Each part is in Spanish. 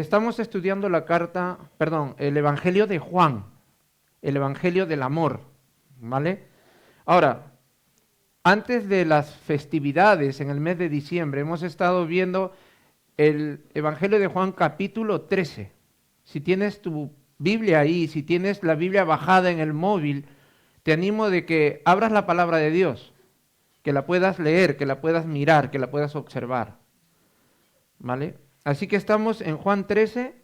Estamos estudiando el Evangelio de Juan, el Evangelio del amor, ¿vale? Ahora, antes de las festividades en el mes de diciembre, hemos estado viendo el Evangelio de Juan capítulo 13. Si tienes tu Biblia ahí, si tienes la Biblia bajada en el móvil, te animo de que abras la palabra de Dios, que la puedas leer, que la puedas mirar, que la puedas observar, ¿vale? Así que estamos en Juan 13,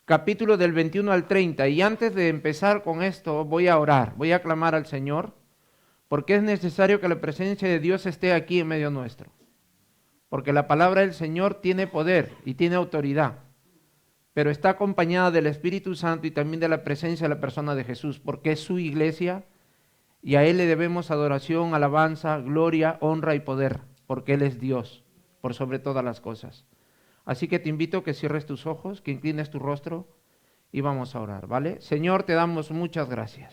capítulo del 21 al 30. Y antes de empezar con esto, voy a orar, voy a clamar al Señor, porque es necesario que la presencia de Dios esté aquí en medio nuestro. Porque la palabra del Señor tiene poder y tiene autoridad, pero está acompañada del Espíritu Santo y también de la presencia de la persona de Jesús, porque es su iglesia y a Él le debemos adoración, alabanza, gloria, honra y poder, porque Él es Dios, por sobre todas las cosas. Así que te invito a que cierres tus ojos, que inclines tu rostro y vamos a orar, ¿vale? Señor, te damos muchas gracias.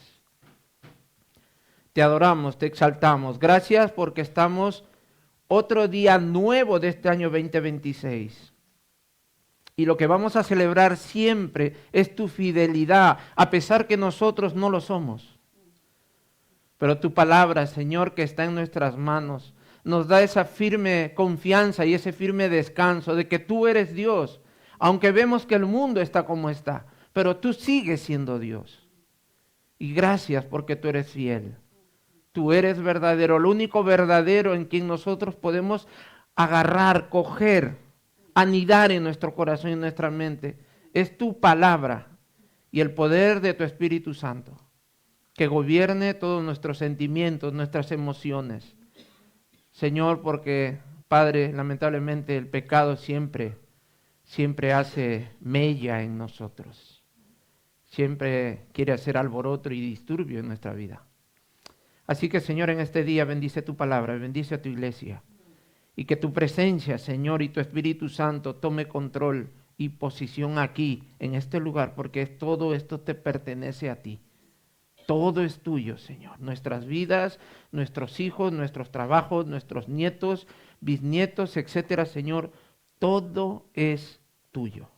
Te adoramos, te exaltamos. Gracias porque estamos otro día nuevo de este año 2026. Y lo que vamos a celebrar siempre es tu fidelidad, a pesar que nosotros no lo somos. Pero tu palabra, Señor, que está en nuestras manos, nos da esa firme confianza y ese firme descanso de que tú eres Dios, aunque vemos que el mundo está como está, pero tú sigues siendo Dios. Y gracias porque tú eres fiel. Tú eres verdadero, lo único verdadero en quien nosotros podemos agarrar, coger, anidar en nuestro corazón y en nuestra mente, es tu palabra y el poder de tu Espíritu Santo, que gobierne todos nuestros sentimientos, nuestras emociones. Señor, porque, Padre, lamentablemente el pecado siempre hace mella en nosotros. Siempre quiere hacer alboroto y disturbio en nuestra vida. Así que, Señor, en este día bendice tu palabra, bendice a tu iglesia. Y que tu presencia, Señor, y tu Espíritu Santo tome control y posición aquí, en este lugar, porque todo esto te pertenece a ti. Todo es tuyo, Señor. Nuestras vidas, nuestros hijos, nuestros trabajos, nuestros nietos, bisnietos, etcétera, Señor, todo es tuyo.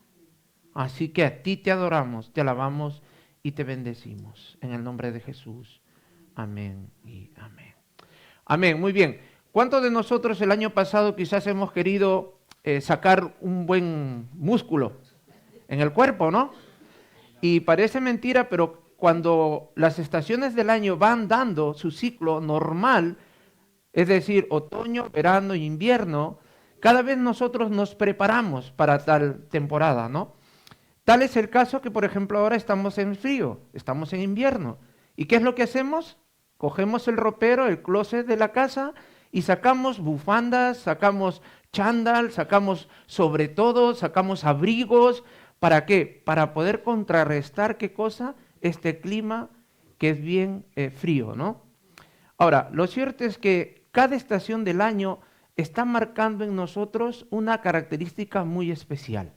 Así que a ti te adoramos, te alabamos y te bendecimos. En el nombre de Jesús. Amén y amén. Amén, muy bien. ¿Cuántos de nosotros el año pasado quizás hemos querido sacar un buen músculo en el cuerpo, ¿no? Y parece mentira, pero cuando las estaciones del año van dando su ciclo normal, es decir, otoño, verano e invierno, cada vez nosotros nos preparamos para tal temporada, ¿no? Tal es el caso que, por ejemplo, ahora estamos en frío, estamos en invierno. ¿Y qué es lo que hacemos? Cogemos el ropero, el closet de la casa y sacamos bufandas, sacamos chándal, sacamos sobre todo, sacamos abrigos. ¿Para qué? Para poder contrarrestar, ¿qué cosa? Este clima que es bien frío, ¿no? Ahora, lo cierto es que cada estación del año está marcando en nosotros una característica muy especial.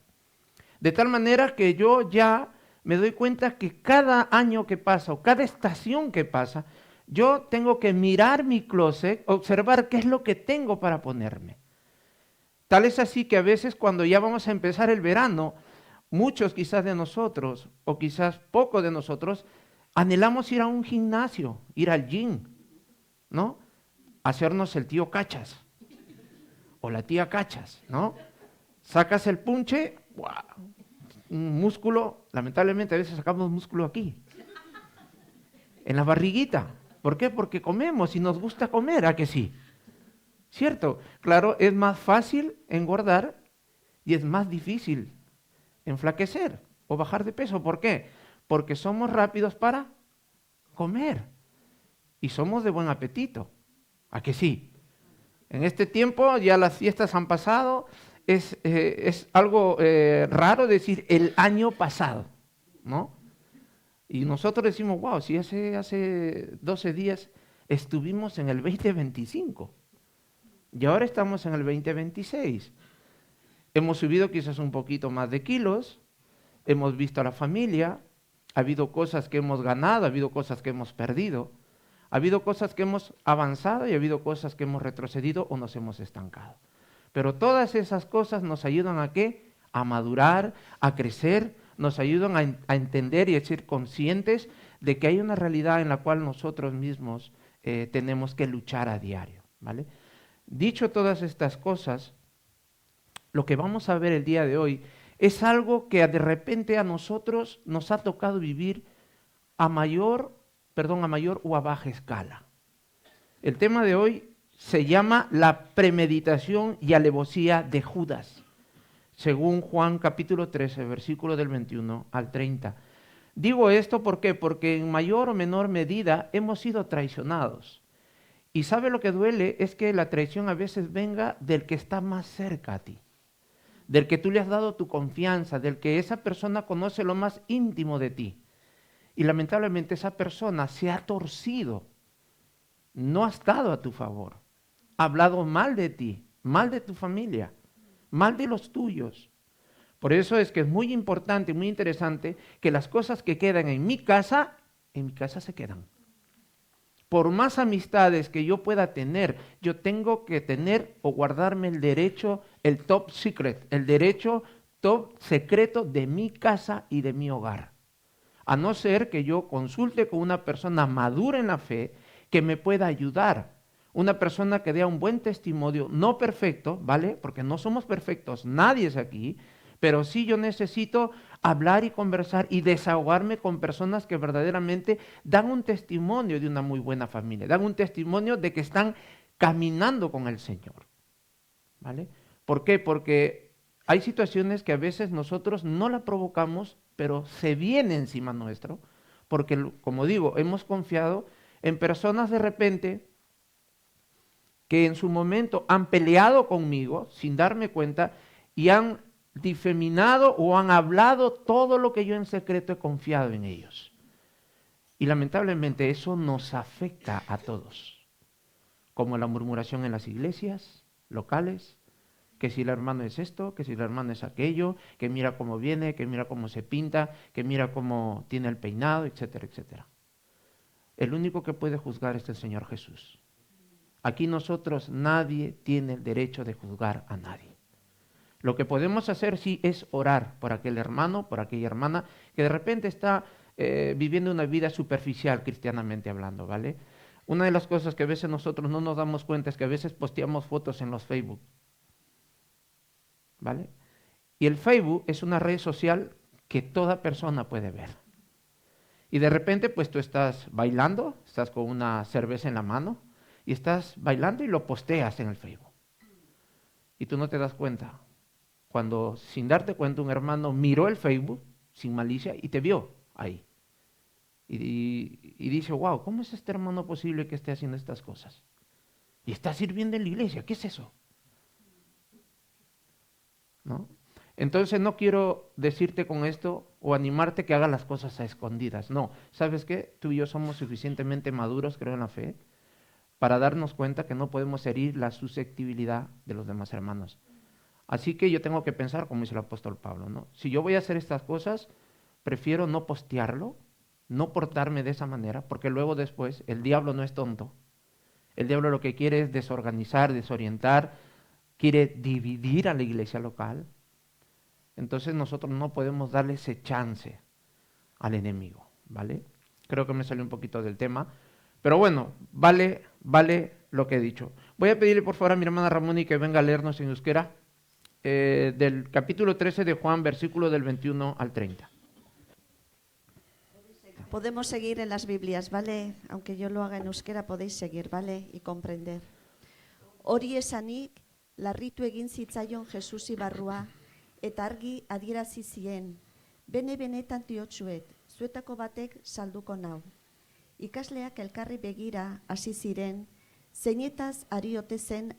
De tal manera que yo ya me doy cuenta que cada año que pasa o cada estación que pasa, yo tengo que mirar mi closet, observar qué es lo que tengo para ponerme. Tal es así que a veces cuando ya vamos a empezar el verano, muchos quizás de nosotros, o quizás pocos de nosotros, anhelamos ir a un gimnasio, ir al gym, ¿no? Hacernos el tío Cachas, o la tía Cachas, ¿no? Sacas el punche, ¡buah! Un músculo, lamentablemente a veces sacamos músculo aquí, en la barriguita. ¿Por qué? Porque comemos y nos gusta comer, ¿a que sí? ¿Cierto? Claro, es más fácil engordar y es más difícil enflaquecer o bajar de peso. ¿Por qué? Porque somos rápidos para comer y somos de buen apetito. ¿A que sí? En este tiempo ya las fiestas han pasado, es algo raro decir el año pasado, ¿no? Y nosotros decimos, wow, si hace 12 días estuvimos en el 2025 y ahora estamos en el 2026. Hemos subido quizás un poquito más de kilos, hemos visto a la familia, ha habido cosas que hemos ganado, ha habido cosas que hemos perdido, ha habido cosas que hemos avanzado y ha habido cosas que hemos retrocedido o nos hemos estancado. Pero todas esas cosas nos ayudan a ¿qué? a madurar, a crecer, nos ayudan a entender y a ser conscientes de que hay una realidad en la cual nosotros mismos tenemos que luchar a diario, ¿vale? Dicho todas estas cosas, lo que vamos a ver el día de hoy es algo que de repente a nosotros nos ha tocado vivir a mayor o a baja escala. El tema de hoy se llama la premeditación y alevosía de Judas, según Juan capítulo 13, versículo del 21 al 30. Digo esto ¿por qué? Porque en mayor o menor medida hemos sido traicionados. Y sabe lo que duele es que la traición a veces venga del que está más cerca a ti, del que tú le has dado tu confianza, del que esa persona conoce lo más íntimo de ti. Y lamentablemente esa persona se ha torcido, no ha estado a tu favor, ha hablado mal de ti, mal de tu familia, mal de los tuyos. Por eso es que es muy importante y muy interesante que las cosas que quedan en mi casa se quedan. Por más amistades que yo pueda tener, yo tengo que tener o guardarme el derecho, el top secret, el derecho top secreto de mi casa y de mi hogar. A no ser que yo consulte con una persona madura en la fe que me pueda ayudar. Una persona que dé un buen testimonio, no perfecto, ¿vale? Porque no somos perfectos, nadie es aquí, pero sí yo necesito hablar y conversar y desahogarme con personas que verdaderamente dan un testimonio de una muy buena familia, dan un testimonio de que están caminando con el Señor, ¿vale? ¿Por qué? Porque hay situaciones que a veces nosotros no la provocamos, pero se viene encima nuestro, porque como digo, hemos confiado en personas de repente que en su momento han peleado conmigo sin darme cuenta y han difeminado o han hablado todo lo que yo en secreto he confiado en ellos. Y lamentablemente eso nos afecta a todos, como la murmuración en las iglesias locales, que si el hermano es esto, que si el hermano es aquello, que mira cómo viene, que mira cómo se pinta, que mira cómo tiene el peinado, etcétera, etcétera. El único que puede juzgar es el Señor Jesús. Aquí nosotros nadie tiene el derecho de juzgar a nadie. Lo que podemos hacer sí es orar por aquel hermano, por aquella hermana que de repente está viviendo una vida superficial cristianamente hablando, ¿vale? Una de las cosas que a veces nosotros no nos damos cuenta es que a veces posteamos fotos en los Facebook, ¿vale? Y el Facebook es una red social que toda persona puede ver. Y de repente pues tú estás bailando, estás con una cerveza en la mano y estás bailando y lo posteas en el Facebook. Y tú no te das cuenta. Cuando sin darte cuenta un hermano miró el Facebook sin malicia y te vio ahí. Y dice, wow, ¿cómo es este hermano posible que esté haciendo estas cosas? Y está sirviendo en la iglesia, ¿qué es eso? ¿No? Entonces no quiero decirte con esto o animarte que hagas las cosas a escondidas. No, ¿sabes qué? Tú y yo somos suficientemente maduros, creo en la fe, para darnos cuenta que no podemos herir la susceptibilidad de los demás hermanos. Así que yo tengo que pensar, como dice el apóstol Pablo, ¿no? Si yo voy a hacer estas cosas, prefiero no postearlo, no portarme de esa manera, porque luego después el diablo no es tonto. El diablo lo que quiere es desorganizar, desorientar, quiere dividir a la iglesia local. Entonces nosotros no podemos darle ese chance al enemigo, ¿vale? Creo que me salió un poquito del tema, pero bueno, vale lo que he dicho. Voy a pedirle por favor a mi hermana Ramón que venga a leernos en euskera del capítulo 13 de Juan, versículo del 21 al 30. Podemos seguir en las Biblias, ¿vale? Aunque yo lo haga en euskera, podéis seguir, ¿vale? Y comprender. Hori esanik, larritu egin zitzaion Jesusi barrua, eta argi adierazi zien, benetan diotsuet, zuetako batek salduko nau. Ikasleak elkarri begira hasi ziren, zeinetaz ari ote zen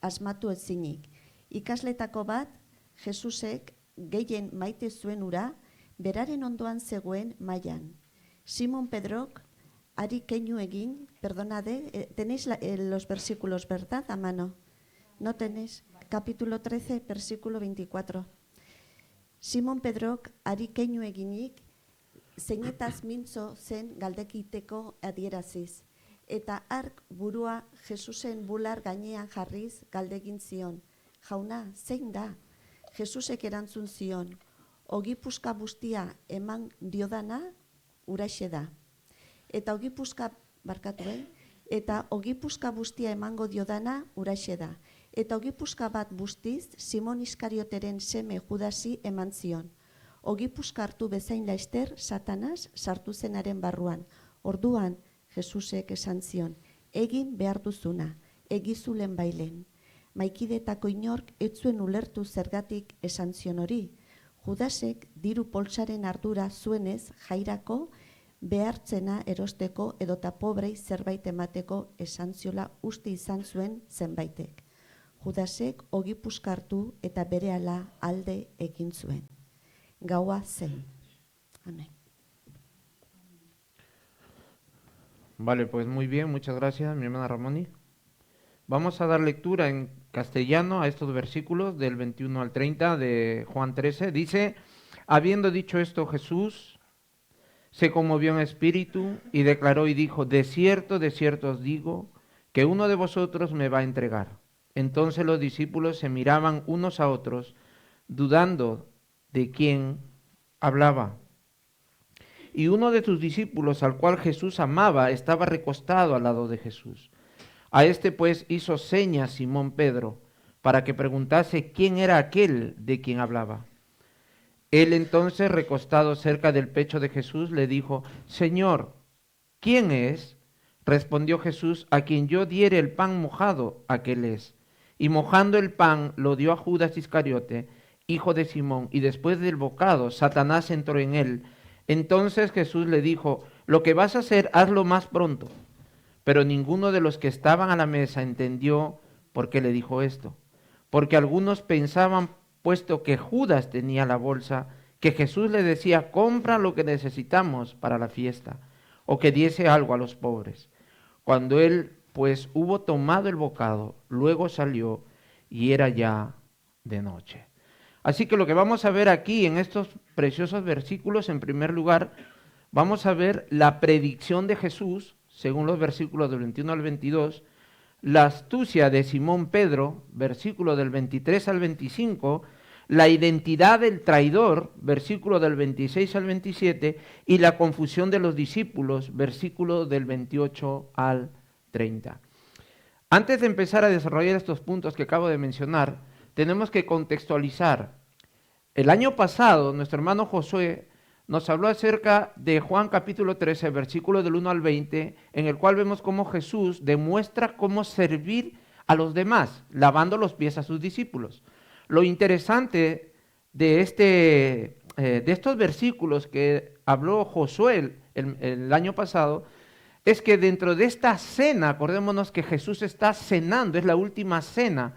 asmatu ezinik. Ikasletako bat, Jesusek gehien maite zuen ura, beraren ondoan zegoen mailan. Simon Pedrok ari keinu egin, perdonade, tenéis los versículos, ¿verdad? A mano. ¿No tenéis? Capítulo 13, versículo 24. Simon Pedrok ari keinu eginik, zeinetaz mintzo zen galdekiteko adieraziz. Eta ark burua Jesusen bular gainean jarriz galdegin zion. Jauna, zein da? Jesusek erantzun zion, ogi puska guztia eman diodana uraxe da. Eta ogi puska guztia emango diodana uraxe da. Eta ogi puska bat bustiz, Simon Iskarioteren seme Judasi eman zion. Ogi puska hartu bezain laster, Satanas sartu zenaren barruan. Orduan, Jesusek esan zion, egin behar duzuna, egizulen bailen. Maikidetako inork ez zuen ulertu zergatik esan zion hori. Judasek diru poltsaren ardura zuenez jairako behartzena erosteko edota pobrei zerbait emateko esan ziola uste izan zuen zenbaitek. Judasek ogi puska hartu eta berehala alde egin zuen. Gaua zen. Amen. Vale, pues muy bien, muchas gracias, mi hermana Ramoni. Vamos a dar lectura en castellano a estos versículos del 21 al 30 de Juan 13. Dice, habiendo dicho esto Jesús se conmovió en espíritu y declaró y dijo, de cierto os digo, que uno de vosotros me va a entregar. Entonces los discípulos se miraban unos a otros, dudando de quién hablaba. Y uno de sus discípulos, al cual Jesús amaba, estaba recostado al lado de Jesús. A este pues hizo señas Simón Pedro, para que preguntase quién era aquel de quien hablaba. Él entonces, recostado cerca del pecho de Jesús, le dijo, Señor, ¿quién es? Respondió Jesús, a quien yo diere el pan mojado, aquel es. Y mojando el pan, lo dio a Judas Iscariote, hijo de Simón, y después del bocado, Satanás entró en él. Entonces Jesús le dijo, lo que vas a hacer, hazlo más pronto. Pero ninguno de los que estaban a la mesa entendió por qué le dijo esto. Porque algunos pensaban, puesto que Judas tenía la bolsa, que Jesús le decía, compra lo que necesitamos para la fiesta, o que diese algo a los pobres. Cuando él, pues, hubo tomado el bocado, luego salió y era ya de noche. Así que lo que vamos a ver aquí en estos preciosos versículos, en primer lugar, vamos a ver la predicción de Jesús, según los versículos del 21 al 22, la astucia de Simón Pedro, versículo del 23 al 25, la identidad del traidor, versículo del 26 al 27, y la confusión de los discípulos, versículo del 28 al 30. Antes de empezar a desarrollar estos puntos que acabo de mencionar, tenemos que contextualizar. El año pasado, nuestro hermano Josué nos habló acerca de Juan capítulo 13, versículo del 1 al 20, en el cual vemos cómo Jesús demuestra cómo servir a los demás, lavando los pies a sus discípulos. Lo interesante de estos versículos que habló Josué el año pasado, es que dentro de esta cena, acordémonos que Jesús está cenando, es la última cena,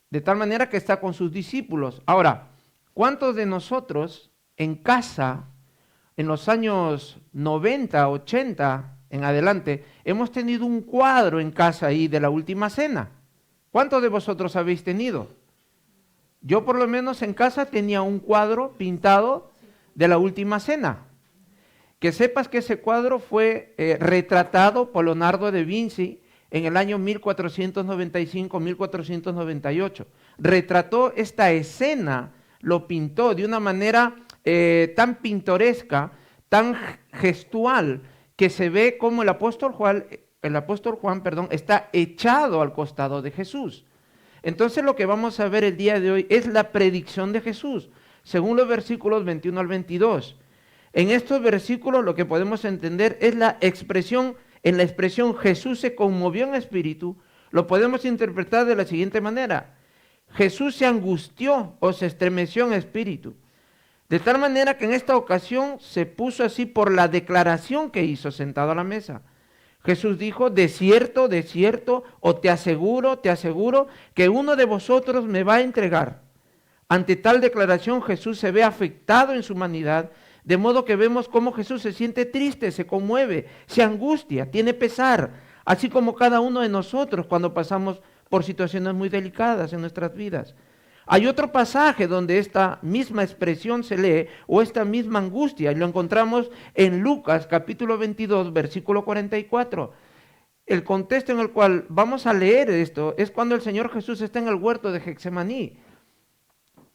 de tal manera que está con sus discípulos. Ahora, ¿cuántos de nosotros en casa, en los años 90, 80 en adelante, hemos tenido un cuadro en casa ahí de la última cena? ¿Cuántos de vosotros habéis tenido? Yo por lo menos en casa tenía un cuadro pintado de la última cena. Que sepas que ese cuadro fue retratado por Leonardo da Vinci en el año 1495-1498. Retrató esta escena, lo pintó de una manera tan pintoresca, tan gestual, que se ve como el apóstol Juan, está echado al costado de Jesús. Entonces lo que vamos a ver el día de hoy es la predicción de Jesús, según los versículos 21 al 22. En estos versículos lo que podemos entender es la expresión Jesús se conmovió en espíritu, lo podemos interpretar de la siguiente manera. Jesús se angustió o se estremeció en espíritu. De tal manera que en esta ocasión se puso así por la declaración que hizo sentado a la mesa. Jesús dijo, de cierto, o te aseguro, que uno de vosotros me va a entregar. Ante tal declaración Jesús se ve afectado en su humanidad, de modo que vemos cómo Jesús se siente triste, se conmueve, se angustia, tiene pesar, así como cada uno de nosotros cuando pasamos por situaciones muy delicadas en nuestras vidas. Hay otro pasaje donde esta misma expresión se lee, o esta misma angustia, y lo encontramos en Lucas capítulo 22, versículo 44. El contexto en el cual vamos a leer esto es cuando el Señor Jesús está en el huerto de Getsemaní.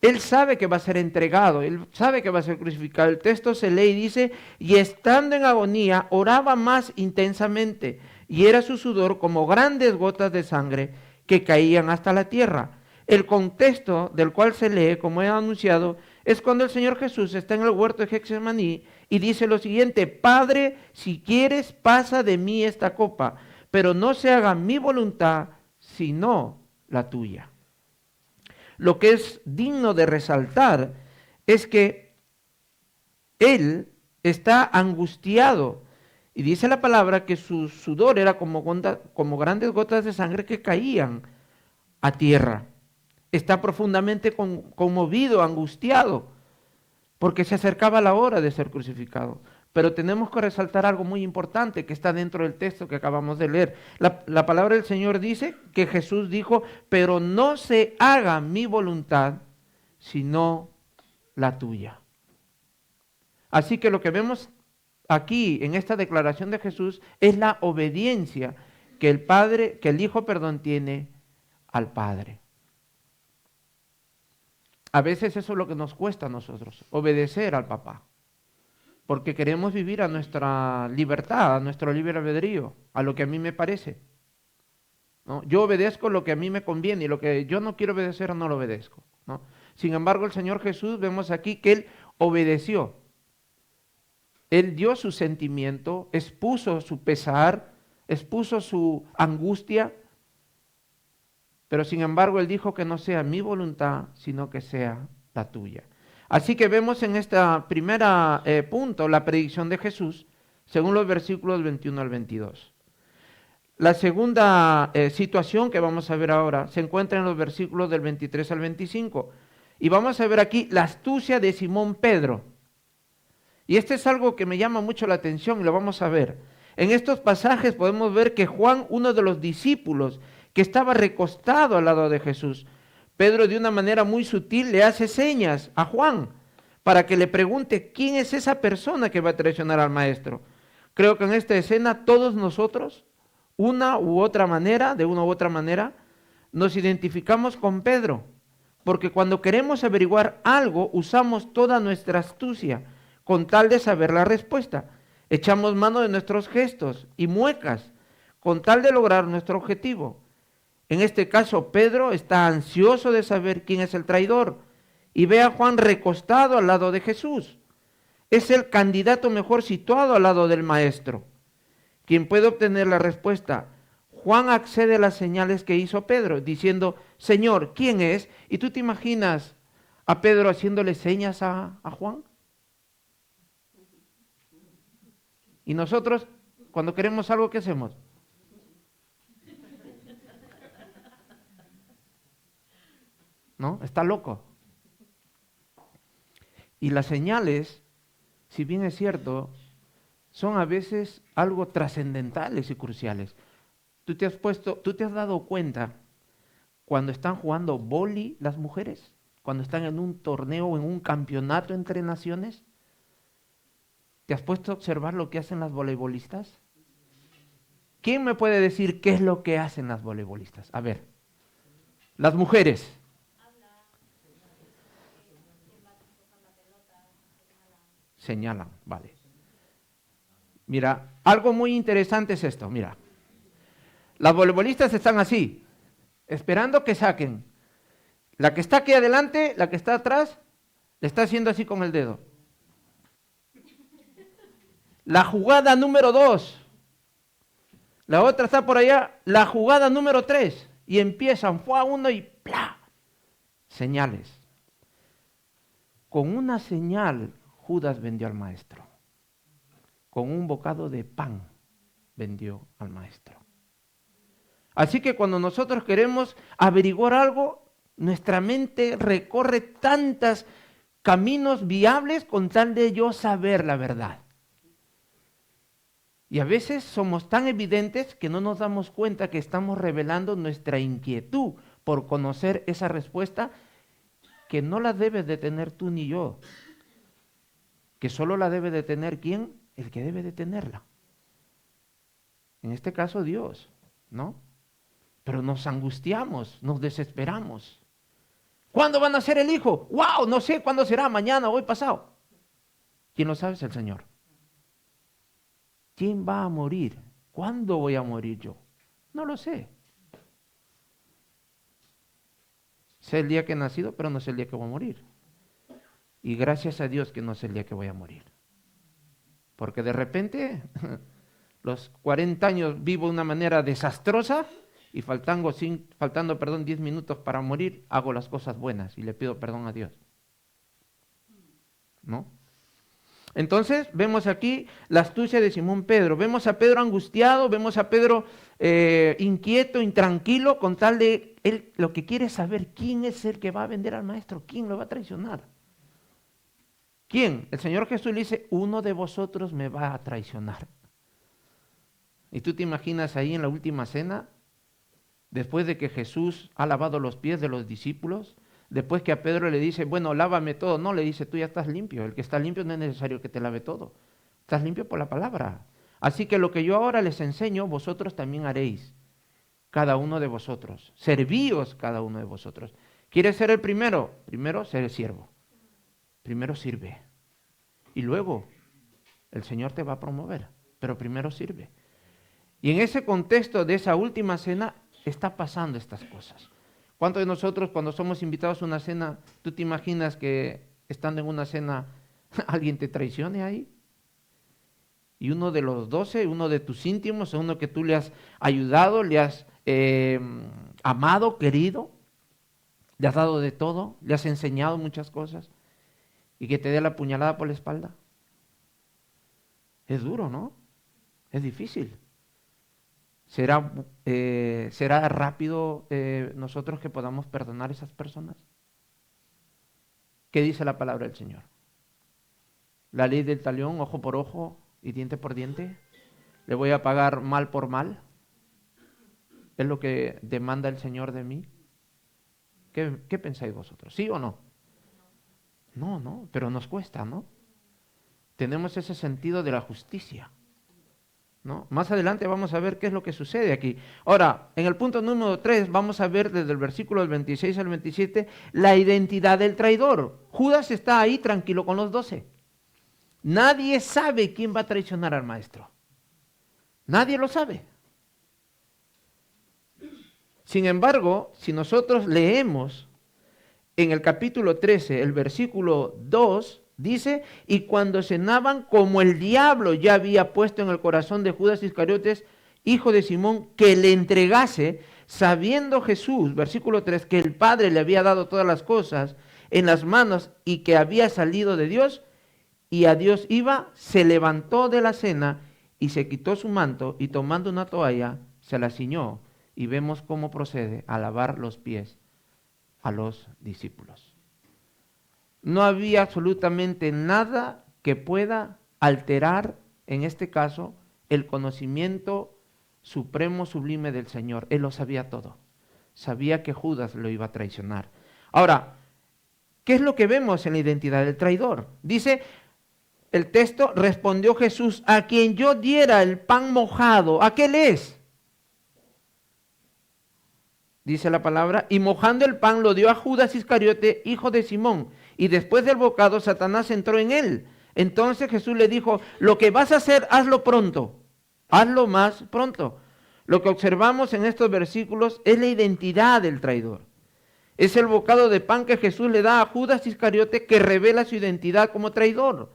Él sabe que va a ser entregado, él sabe que va a ser crucificado. El texto se lee y dice, y estando en agonía, oraba más intensamente, y era su sudor como grandes gotas de sangre que caían hasta la tierra. El contexto del cual se lee, como he anunciado, es cuando el Señor Jesús está en el huerto de Getsemaní y dice lo siguiente: Padre, si quieres, pasa de mí esta copa, pero no se haga mi voluntad, sino la tuya. Lo que es digno de resaltar es que Él está angustiado. Y dice la palabra que su sudor era como grandes gotas de sangre que caían a tierra. Está profundamente conmovido, angustiado, porque se acercaba la hora de ser crucificado. Pero tenemos que resaltar algo muy importante que está dentro del texto que acabamos de leer. La palabra del Señor dice que Jesús dijo, pero no se haga mi voluntad, sino la tuya. Así que lo que vemos aquí en esta declaración de Jesús es la obediencia que el Hijo tiene al Padre. A veces eso es lo que nos cuesta a nosotros, obedecer al papá, porque queremos vivir a nuestra libertad, a nuestro libre albedrío, a lo que a mí me parece, ¿no? Yo obedezco lo que a mí me conviene y lo que yo no quiero obedecer no lo obedezco, ¿no? Sin embargo, el Señor Jesús, vemos aquí que Él obedeció. Él dio su sentimiento, expuso su pesar, expuso su angustia, pero sin embargo Él dijo que no sea mi voluntad, sino que sea la tuya. Así que vemos en esta primera punto la predicción de Jesús, según los versículos 21 al 22. La segunda situación que vamos a ver ahora se encuentra en los versículos del 23 al 25. Y vamos a ver aquí la astucia de Simón Pedro. Y este es algo que me llama mucho la atención y lo vamos a ver. En estos pasajes podemos ver que Juan, uno de los discípulos que estaba recostado al lado de Jesús, Pedro de una manera muy sutil le hace señas a Juan para que le pregunte quién es esa persona que va a traicionar al maestro. Creo que en esta escena todos nosotros, de una u otra manera, nos identificamos con Pedro, porque cuando queremos averiguar algo usamos toda nuestra astucia con tal de saber la respuesta. Echamos mano de nuestros gestos y muecas con tal de lograr nuestro objetivo. En este caso, Pedro está ansioso de saber quién es el traidor y ve a Juan recostado al lado de Jesús. Es el candidato mejor situado al lado del maestro, quien puede obtener la respuesta. Juan accede a las señales que hizo Pedro, diciendo, Señor, ¿quién es? ¿Y tú te imaginas a Pedro haciéndole señas a Juan? Y nosotros, cuando queremos algo, ¿qué hacemos? ¿No? Está loco. Y las señales, si bien es cierto, son a veces algo trascendentales y cruciales. ¿Tú te has dado cuenta cuando están jugando vóley las mujeres? Cuando están en un torneo o en un campeonato entre naciones. ¿Te has puesto a observar lo que hacen las voleibolistas? ¿Quién me puede decir qué es lo que hacen las voleibolistas? A ver, las mujeres. Señalan, vale. Mira, algo muy interesante es esto, mira. Las voleibolistas están así, esperando que saquen. La que está aquí adelante, la que está atrás, le está haciendo así con el dedo. La jugada número 2. La otra está por allá, la jugada número 3. Y empiezan, fue a uno y ¡plá! Señales. Con una señal, Judas vendió al maestro. Con un bocado de pan vendió al maestro. Así que cuando nosotros queremos averiguar algo, nuestra mente recorre tantos caminos viables con tal de yo saber la verdad. Y a veces somos tan evidentes que no nos damos cuenta que estamos revelando nuestra inquietud por conocer esa respuesta que no la debes de tener tú ni yo, que solo la debe de tener ¿quién? El que debe de tenerla. En este caso Dios, ¿no? Pero nos angustiamos, nos desesperamos. ¿Cuándo van a nacer el hijo? ¡Wow! No sé cuándo será, mañana, hoy, pasado. ¿Quién lo sabe? Es el Señor. ¿Quién va a morir? ¿Cuándo voy a morir yo? No lo sé. Sé el día que he nacido, pero no sé el día que voy a morir. Y gracias a Dios que no sé el día que voy a morir. Porque de repente, los 40 años vivo de una manera desastrosa y faltando 10 minutos para morir, hago las cosas buenas y le pido perdón a Dios. ¿No? Entonces, vemos aquí la astucia de Simón Pedro. Vemos a Pedro angustiado, vemos a Pedro inquieto, intranquilo, con tal de él lo que quiere es saber quién es el que va a vender al maestro, quién lo va a traicionar. ¿Quién? El Señor Jesús le dice, uno de vosotros me va a traicionar. Y tú te imaginas ahí en la última cena, después de que Jesús ha lavado los pies de los discípulos, después que a Pedro le dice, bueno, lávame todo. No, le dice, tú ya estás limpio. El que está limpio no es necesario que te lave todo. Estás limpio por la palabra. Así que lo que yo ahora les enseño, vosotros también haréis. Cada uno de vosotros. Servíos cada uno de vosotros. ¿Quieres ser el primero? Primero, ser el siervo. Primero sirve. Y luego, el Señor te va a promover. Pero primero sirve. Y en ese contexto de esa última cena, está pasando estas cosas. ¿Cuántos de nosotros cuando somos invitados a una cena, tú te imaginas que estando en una cena alguien te traicione ahí? Y uno de los 12, uno de tus íntimos, uno que tú le has ayudado, le has amado, querido, le has dado de todo, le has enseñado muchas cosas, y que te dé la puñalada por la espalda. Es duro, ¿no? Es difícil. ¿Será rápido nosotros que podamos perdonar a esas personas? ¿Qué dice la palabra del Señor? La ley del talión, ojo por ojo y diente por diente. ¿Le voy a pagar mal por mal? ¿Es lo que demanda el Señor de mí? ¿Qué pensáis vosotros? ¿Sí o no? No, pero nos cuesta, ¿no? Tenemos ese sentido de la justicia, ¿no? Más adelante vamos a ver qué es lo que sucede aquí. Ahora, en el punto número 3 vamos a ver desde el versículo del 26 al 27 la identidad del traidor. Judas está ahí tranquilo con los 12. Nadie sabe quién va a traicionar al maestro. Nadie lo sabe. Sin embargo, si nosotros leemos en el capítulo 13, el versículo 2, dice, y cuando cenaban, como el diablo ya había puesto en el corazón de Judas Iscariotes, hijo de Simón, que le entregase, sabiendo Jesús, versículo 3, que el Padre le había dado todas las cosas en las manos y que había salido de Dios y a Dios iba, se levantó de la cena y se quitó su manto y tomando una toalla se la ciñó, y vemos cómo procede a lavar los pies a los discípulos. No había absolutamente nada que pueda alterar, en este caso, el conocimiento supremo, sublime del Señor. Él lo sabía todo. Sabía que Judas lo iba a traicionar. Ahora, ¿qué es lo que vemos en la identidad del traidor? Dice el texto, respondió Jesús, a quien yo diera el pan mojado, ¿aquel es? Dice la palabra, y mojando el pan lo dio a Judas Iscariote, hijo de Simón. Y después del bocado, Satanás entró en él. Entonces Jesús le dijo, lo que vas a hacer, hazlo pronto. Hazlo más pronto. Lo que observamos en estos versículos es la identidad del traidor. Es el bocado de pan que Jesús le da a Judas Iscariote que revela su identidad como traidor.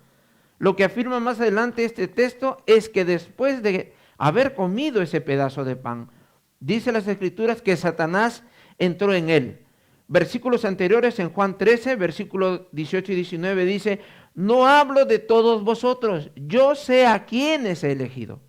Lo que afirma más adelante este texto es que después de haber comido ese pedazo de pan, dice las Escrituras que Satanás entró en él. Versículos anteriores en Juan 13, versículos 18 y 19 dice, no hablo de todos vosotros, yo sé a quiénes he elegido.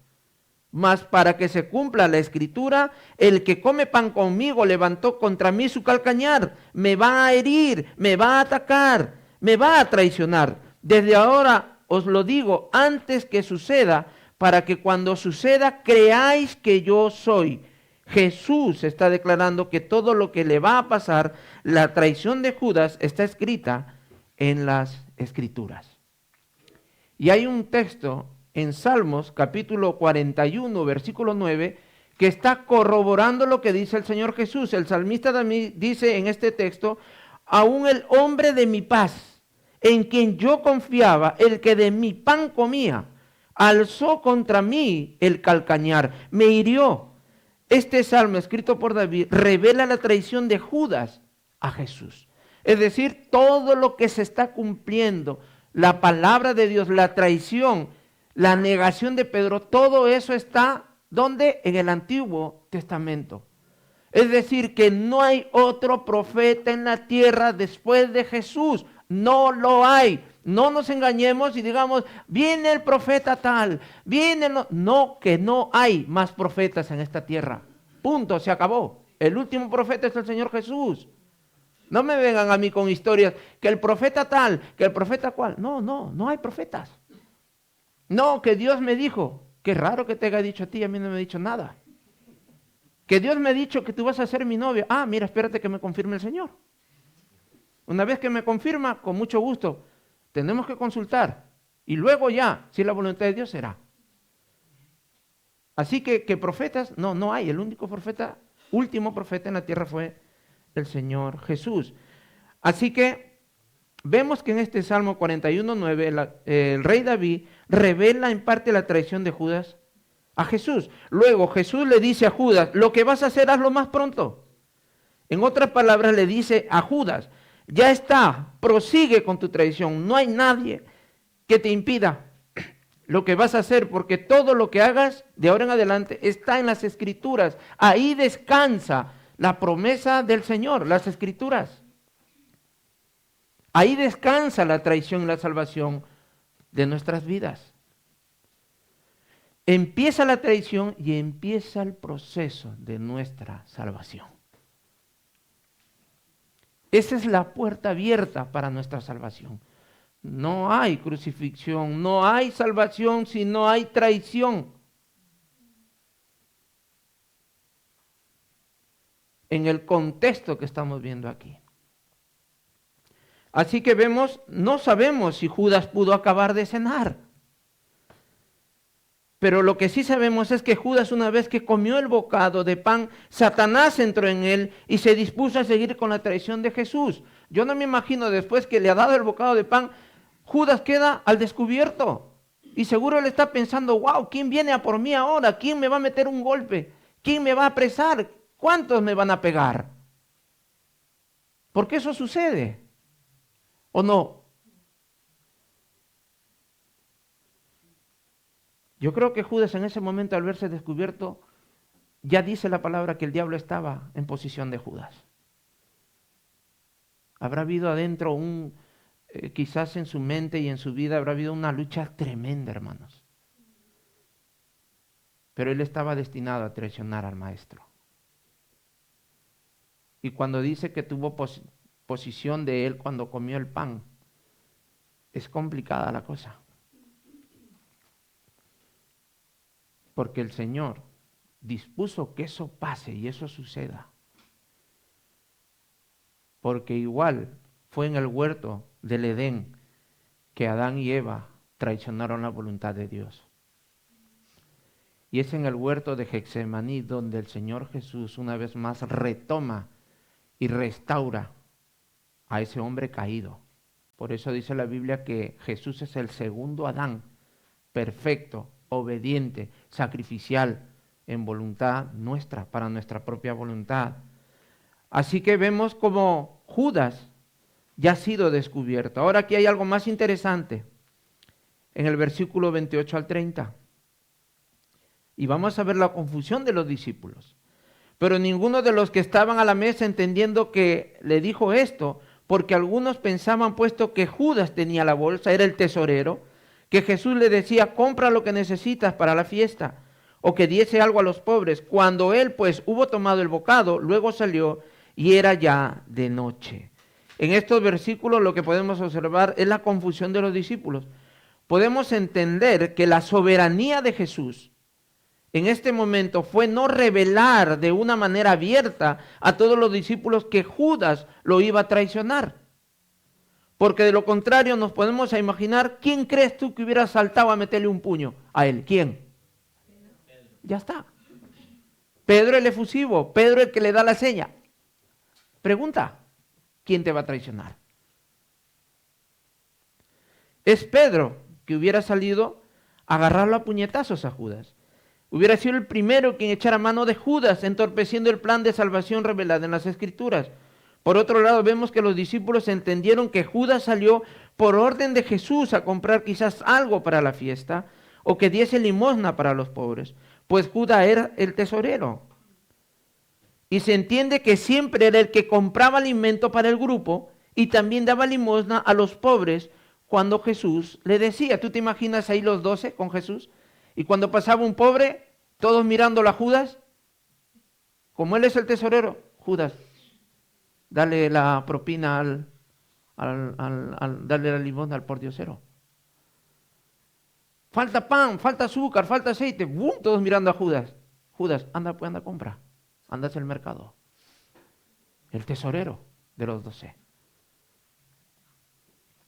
Mas para que se cumpla la Escritura, el que come pan conmigo levantó contra mí su calcañar, me va a herir, me va a atacar, me va a traicionar. Desde ahora os lo digo antes que suceda, para que cuando suceda creáis que yo soy. Jesús está declarando que todo lo que le va a pasar, la traición de Judas, está escrita en las Escrituras. Y hay un texto en Salmos, capítulo 41, versículo 9, que está corroborando lo que dice el Señor Jesús. El salmista también dice en este texto, aún el hombre de mi paz, en quien yo confiaba, el que de mi pan comía, alzó contra mí el calcañar, me hirió. Este salmo escrito por David revela la traición de Judas a Jesús. Es decir, todo lo que se está cumpliendo, la palabra de Dios, la traición, la negación de Pedro, todo eso está, ¿dónde? En el Antiguo Testamento. Es decir, que no hay otro profeta en la tierra después de Jesús. No lo hay. No nos engañemos y digamos, viene el profeta tal, viene... No, que no hay más profetas en esta tierra. Punto, se acabó. El último profeta es el Señor Jesús. No me vengan a mí con historias que el profeta tal, que el profeta cual. No hay profetas. No, que Dios me dijo. Qué raro que te haya dicho a ti, a mí no me ha dicho nada. Que Dios me ha dicho que tú vas a ser mi novio. Ah, mira, espérate que me confirme el Señor. Una vez que me confirma, con mucho gusto, tenemos que consultar. Y luego ya, si la voluntad de Dios será. Así que profetas, no hay. El único profeta, último profeta en la tierra fue el Señor Jesús. Así que vemos que en este Salmo 41:9 el rey David revela en parte la traición de Judas a Jesús. Luego Jesús le dice a Judas, lo que vas a hacer hazlo más pronto. En otras palabras le dice a Judas, ya está, prosigue con tu traición, no hay nadie que te impida lo que vas a hacer, porque todo lo que hagas de ahora en adelante está en las Escrituras. Ahí descansa la promesa del Señor, las Escrituras. Ahí descansa la traición y la salvación de nuestras vidas. Empieza la traición y empieza el proceso de nuestra salvación. Esa es la puerta abierta para nuestra salvación. No hay crucifixión, no hay salvación si no hay traición. En el contexto que estamos viendo aquí. Así que vemos, no sabemos si Judas pudo acabar de cenar. Pero lo que sí sabemos es que Judas, una vez que comió el bocado de pan, Satanás entró en él y se dispuso a seguir con la traición de Jesús. Yo no me imagino después que le ha dado el bocado de pan, Judas queda al descubierto. Y seguro él está pensando, wow, ¿quién viene a por mí ahora? ¿Quién me va a meter un golpe? ¿Quién me va a apresar? ¿Cuántos me van a pegar? Porque eso sucede. ¿O no? Yo creo que Judas en ese momento, al verse descubierto, ya dice la palabra que el diablo estaba en posición de Judas. Habrá habido adentro quizás en su mente y en su vida habrá habido una lucha tremenda, hermanos. Pero él estaba destinado a traicionar al maestro. Y cuando dice que tuvo posición de él cuando comió el pan, es complicada la cosa. Porque el Señor dispuso que eso pase y eso suceda. Porque igual fue en el huerto del Edén que Adán y Eva traicionaron la voluntad de Dios. Y es en el huerto de Getsemaní donde el Señor Jesús una vez más retoma y restaura a ese hombre caído. Por eso dice la Biblia que Jesús es el segundo Adán, perfecto, obediente, sacrificial, en voluntad nuestra, para nuestra propia voluntad. Así que vemos como Judas ya ha sido descubierto. Ahora aquí hay algo más interesante, en el versículo 28 al 30. Y vamos a ver la confusión de los discípulos. Pero ninguno de los que estaban a la mesa entendiendo que le dijo esto, porque algunos pensaban, puesto que Judas tenía la bolsa, era el tesorero, que Jesús le decía, compra lo que necesitas para la fiesta, o que diese algo a los pobres. Cuando él pues hubo tomado el bocado, luego salió y era ya de noche. En estos versículos lo que podemos observar es la confusión de los discípulos. Podemos entender que la soberanía de Jesús en este momento fue no revelar de una manera abierta a todos los discípulos que Judas lo iba a traicionar. Porque de lo contrario nos podemos imaginar, ¿quién crees tú que hubiera saltado a meterle un puño a él? ¿Quién? Pedro. Ya está. Pedro el efusivo, Pedro el que le da la seña. Pregunta. quién te va a traicionar. Es Pedro que hubiera salido a agarrarlo a puñetazos a Judas. Hubiera sido el primero quien echara mano de Judas, entorpeciendo el plan de salvación revelado en las Escrituras. Por otro lado, vemos que los discípulos entendieron que Judas salió por orden de Jesús a comprar quizás algo para la fiesta o que diese limosna para los pobres, pues Judas era el tesorero. Y se entiende que siempre era el que compraba alimento para el grupo y también daba limosna a los pobres cuando Jesús le decía. ¿Tú te imaginas ahí los 12 con Jesús? Y cuando pasaba un pobre, todos mirándolo a Judas, como él es el tesorero, Judas, dale la propina dale la limosna al pordiosero. Falta pan, falta azúcar, falta aceite. ¡Bum! Todos mirando a Judas. Judas, anda, pues anda, compra. Anda hacia el mercado. El tesorero de los 12.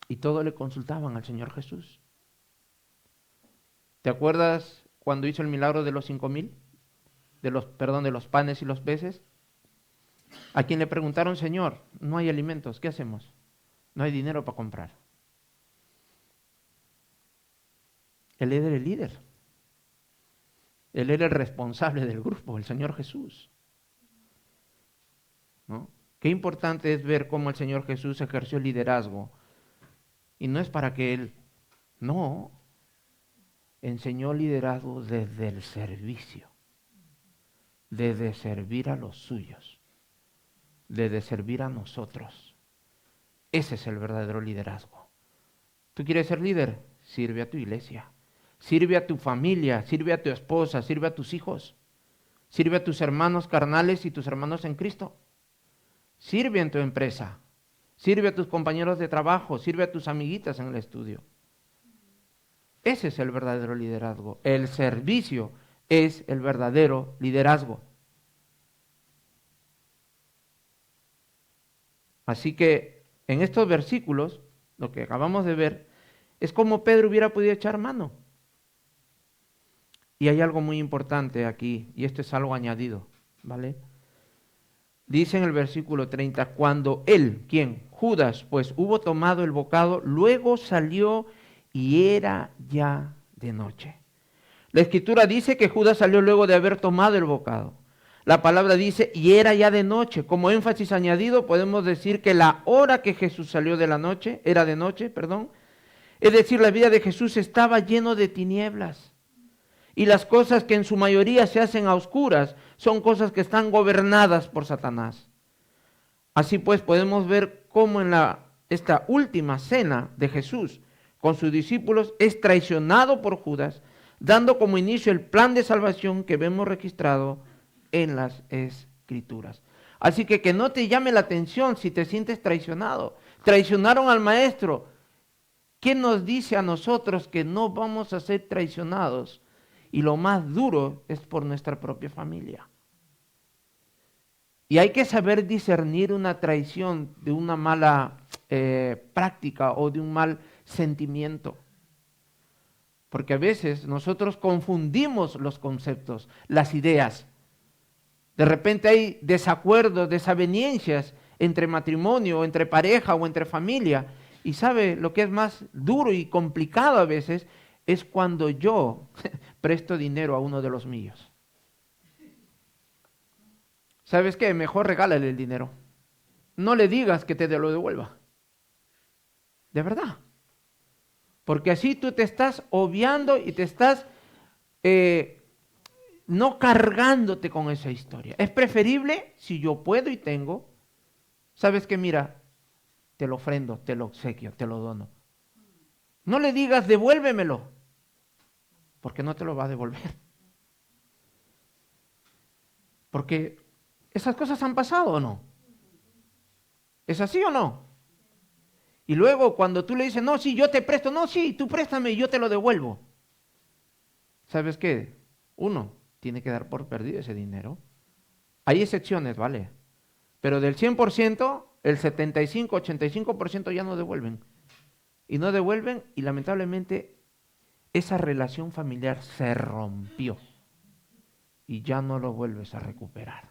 Y todos le consultaban al Señor Jesús. ¿Te acuerdas cuando hizo el milagro de los 5,000? De los panes y los peces. A quien le preguntaron, Señor, no hay alimentos, ¿qué hacemos? No hay dinero para comprar. Él era el líder. Él era el responsable del grupo, el Señor Jesús. ¿No? Qué importante es ver cómo el Señor Jesús ejerció el liderazgo. Y no es para que Él, no, enseñó liderazgo desde el servicio, desde servir a los suyos, desde servir a nosotros. Ese es el verdadero liderazgo. ¿Tú quieres ser líder? Sirve a tu iglesia, sirve a tu familia, sirve a tu esposa, sirve a tus hijos, sirve a tus hermanos carnales y tus hermanos en Cristo. Sirve en tu empresa, sirve a tus compañeros de trabajo, sirve a tus amiguitas en el estudio. Ese es el verdadero liderazgo. El servicio es el verdadero liderazgo. Así que en estos versículos, lo que acabamos de ver, es como Pedro hubiera podido echar mano. Y hay algo muy importante aquí, y esto es algo añadido, ¿vale? Dice en el versículo 30, cuando él, ¿quién? Judas, pues hubo tomado el bocado, luego salió y era ya de noche. La Escritura dice que Judas salió luego de haber tomado el bocado. La palabra dice, y era ya de noche. Como énfasis añadido, podemos decir que la hora que Jesús salió de la noche, era de noche, perdón. Es decir, la vida de Jesús estaba lleno de tinieblas. Y las cosas que en su mayoría se hacen a oscuras son cosas que están gobernadas por Satanás. Así pues, podemos ver cómo en esta última cena de Jesús con sus discípulos es traicionado por Judas, dando como inicio el plan de salvación que vemos registrado en las Escrituras. Así que no te llame la atención si te sientes traicionado. Traicionaron al Maestro. ¿Quién nos dice a nosotros que no vamos a ser traicionados? Y lo más duro es por nuestra propia familia. Y hay que saber discernir una traición de una mala práctica o de un mal sentimiento. Porque a veces nosotros confundimos los conceptos, las ideas. De repente hay desacuerdos, desavenencias entre matrimonio, entre pareja o entre familia. Y sabe lo que es más duro y complicado a veces es cuando yo presto dinero a uno de los míos. ¿Sabes qué? Mejor regálale el dinero. No le digas que te lo devuelva. De verdad. Porque así tú te estás obviando y te estás no cargándote con esa historia. Es preferible, si yo puedo y tengo, ¿sabes qué? Mira, te lo ofrendo, te lo obsequio, te lo dono. No le digas, devuélvemelo, porque no te lo va a devolver. Porque esas cosas han pasado o no. ¿Es así o no? Y luego cuando tú le dices, no, sí, yo te presto, no, sí, tú préstame y yo te lo devuelvo. ¿Sabes qué? Uno tiene que dar por perdido ese dinero. Hay excepciones, ¿vale? Pero del 100%, el 75, 85% ya no devuelven. Y no devuelven y lamentablemente esa relación familiar se rompió. Y ya no lo vuelves a recuperar.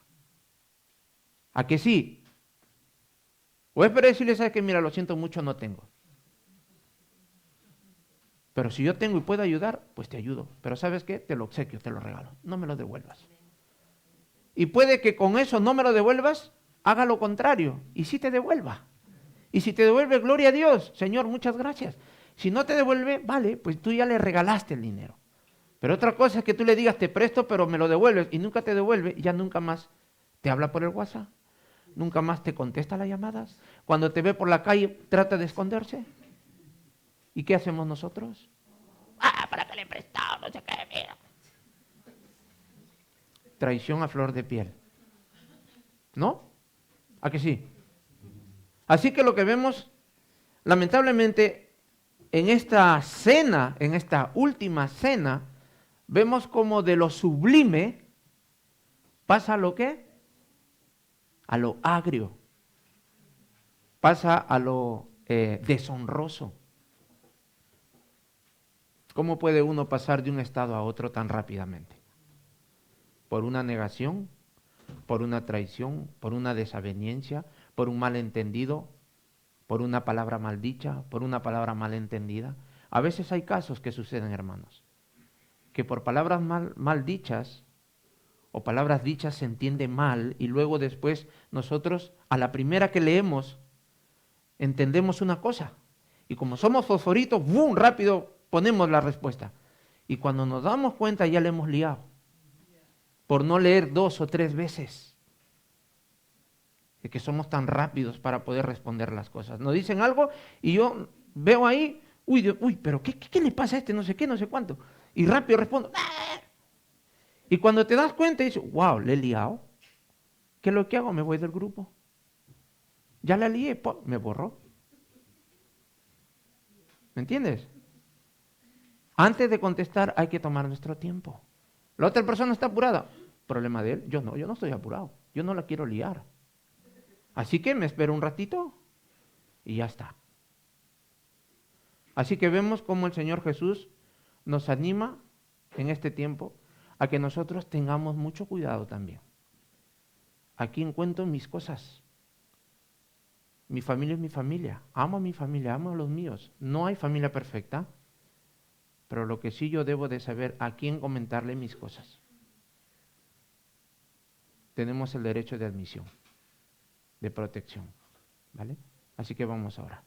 ¿A que sí? O es para decirle, ¿sabes qué? Mira, lo siento mucho, no tengo. Pero si yo tengo y puedo ayudar, pues te ayudo. Pero ¿sabes qué? Te lo obsequio, te lo regalo. No me lo devuelvas. Y puede que con eso no me lo devuelvas, haga lo contrario y sí te devuelva. Y si te devuelve, gloria a Dios. Señor, muchas gracias. Si no te devuelve, vale, pues tú ya le regalaste el dinero. Pero otra cosa es que tú le digas, te presto, pero me lo devuelves y nunca te devuelve, y ya nunca más te habla por el WhatsApp. Nunca más te contesta las llamadas. Cuando te ve por la calle, trata de esconderse. ¿Y qué hacemos nosotros? Para que le he prestado, no sé qué, mira. Traición a flor de piel. ¿No? ¿A que sí? Así que lo que vemos, lamentablemente, en esta cena, en esta última cena, vemos como de lo sublime pasa a lo qué? A lo agrio. Pasa a lo deshonroso. ¿Cómo puede uno pasar de un estado a otro tan rápidamente? ¿Por una negación? ¿Por una traición? ¿Por una desaveniencia? ¿Por un malentendido? ¿Por una palabra maldicha? ¿Por una palabra malentendida? A veces hay casos que suceden, hermanos, que por palabras mal dichas o palabras dichas se entiende mal y luego después nosotros a la primera que leemos entendemos una cosa y como somos fosforitos, ¡bum!, rápido ponemos la respuesta. Y cuando nos damos cuenta ya le hemos liado por no leer 2 o 3 veces. De que somos tan rápidos para poder responder las cosas. Nos dicen algo y yo veo ahí, pero ¿qué le pasa a este? No sé qué, no sé cuánto. Y rápido respondo. ¡Ah! Y cuando te das cuenta dices, wow, le he liado. ¿Qué es lo que hago? Me voy del grupo. Ya la lié, me borró. ¿Me entiendes? Antes de contestar hay que tomar nuestro tiempo. La otra persona está apurada. Problema de él. Yo no estoy apurado. Yo no la quiero liar. Así que me espero un ratito y ya está. Así que vemos cómo el Señor Jesús nos anima en este tiempo a que nosotros tengamos mucho cuidado también. Aquí encuentro mis cosas. Mi familia es mi familia. Amo a mi familia, amo a los míos. No hay familia perfecta, pero lo que sí yo debo de saber a quién comentarle mis cosas. Tenemos el derecho de admisión, de protección, ¿vale? Así que vamos ahora.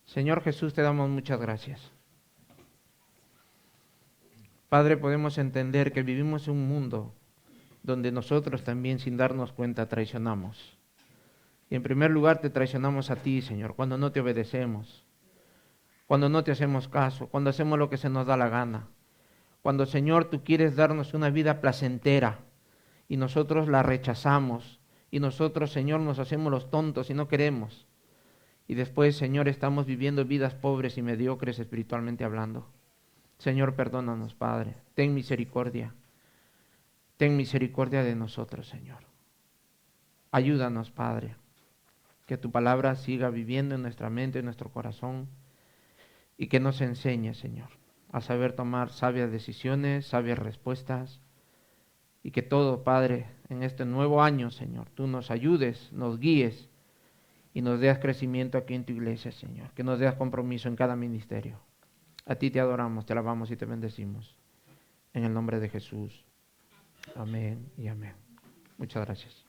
Señor Jesús, te damos muchas gracias. Padre, podemos entender que vivimos en un mundo donde nosotros también, sin darnos cuenta, traicionamos. Y en primer lugar te traicionamos a ti, Señor, cuando no te obedecemos, cuando no te hacemos caso, cuando hacemos lo que se nos da la gana. Cuando, Señor, tú quieres darnos una vida placentera y nosotros la rechazamos. Y nosotros, Señor, nos hacemos los tontos y no queremos. Y después, Señor, estamos viviendo vidas pobres y mediocres espiritualmente hablando. Señor, perdónanos, Padre. Ten misericordia. Ten misericordia de nosotros, Señor. Ayúdanos, Padre. Que tu palabra siga viviendo en nuestra mente, en nuestro corazón. Y que nos enseñe, Señor, a saber tomar sabias decisiones, sabias respuestas. Y que todo, Padre, en este nuevo año, Señor, tú nos ayudes, nos guíes y nos des crecimiento aquí en tu iglesia, Señor. Que nos des compromiso en cada ministerio. A ti te adoramos, te alabamos y te bendecimos. En el nombre de Jesús. Amén y amén. Muchas gracias.